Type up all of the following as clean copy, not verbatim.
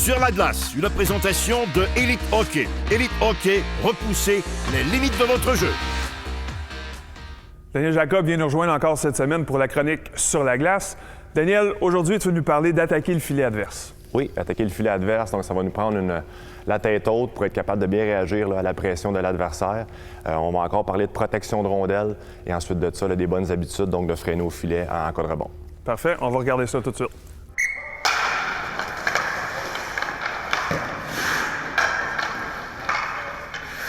Sur la glace, une présentation de Elite Hockey. Elite Hockey, repoussez les limites de votre jeu. Daniel Jacob vient nous rejoindre encore cette semaine pour la chronique Sur la glace. Daniel, aujourd'hui, tu veux nous parler d'attaquer le filet adverse. Oui, attaquer le filet adverse, donc ça va nous prendre la tête haute pour être capable de bien réagir là, à la pression de l'adversaire. On va encore parler de protection de rondelles et ensuite de ça, là, des bonnes habitudes, donc de freiner au filet en cas de rebond. Parfait, on va regarder ça tout de suite.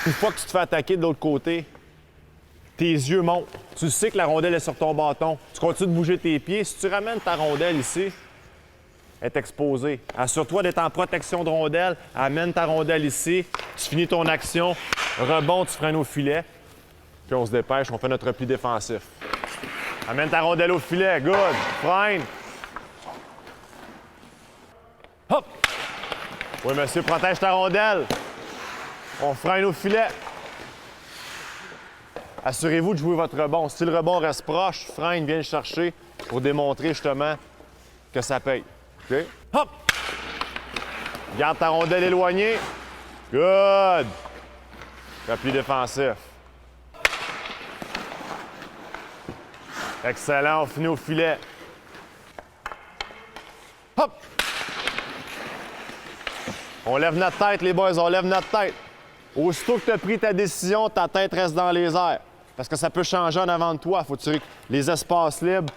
Une fois que tu te fais attaquer de l'autre côté, tes yeux montent. Tu sais que la rondelle est sur ton bâton. Tu continues de bouger tes pieds. Si tu ramènes ta rondelle ici, elle est exposée. Assure-toi d'être en protection de rondelle. Amène ta rondelle ici. Tu finis ton action. Rebond, tu freines au filet. Puis on se dépêche, on fait notre repli défensif. Amène ta rondelle au filet. Good. Freine. Hop! Oui, monsieur, protège ta rondelle. On freine au filet. Assurez-vous de jouer votre rebond. Si le rebond reste proche, freine, viens le chercher pour démontrer justement que ça paye. OK? Hop! Garde ta rondelle éloignée. Good! Repli défensif. Excellent, on finit au filet. Hop! On lève notre tête, les boys, on lève notre tête. Aussitôt que tu as pris ta décision, ta tête reste dans les airs. Parce que ça peut changer en avant de toi. Faut que tu les espaces libres,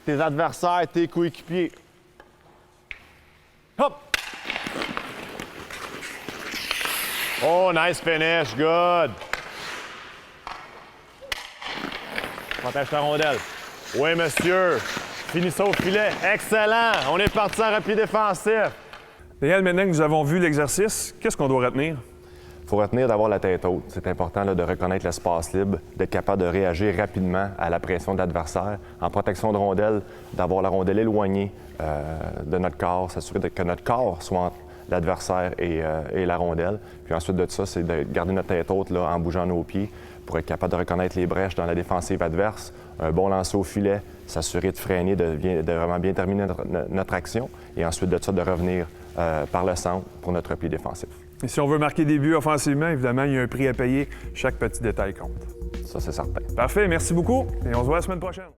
tes adversaires, tes coéquipiers. Hop! Oh, nice finish. Good. Protège ta rondelle. Oui, monsieur. Finis ça au filet. Excellent. On est parti en repli défensif. Daniel, maintenant que nous avons vu l'exercice, qu'est-ce qu'on doit retenir? Il faut retenir d'avoir la tête haute. C'est important là, de reconnaître l'espace libre, d'être capable de réagir rapidement à la pression de l'adversaire. En protection de rondelle, d'avoir la rondelle éloignée de notre corps, s'assurer que notre corps soit entre l'adversaire et la rondelle. Puis ensuite de ça, c'est de garder notre tête haute là, en bougeant nos pieds pour être capable de reconnaître les brèches dans la défensive adverse. Un bon lancer au filet, s'assurer de freiner, de vraiment bien terminer notre action. Et ensuite de ça, de revenir par le centre pour notre repli défensif. Et si on veut marquer des buts offensivement, évidemment, il y a un prix à payer. Chaque petit détail compte. Ça, c'est certain. Parfait, merci beaucoup et on se voit la semaine prochaine.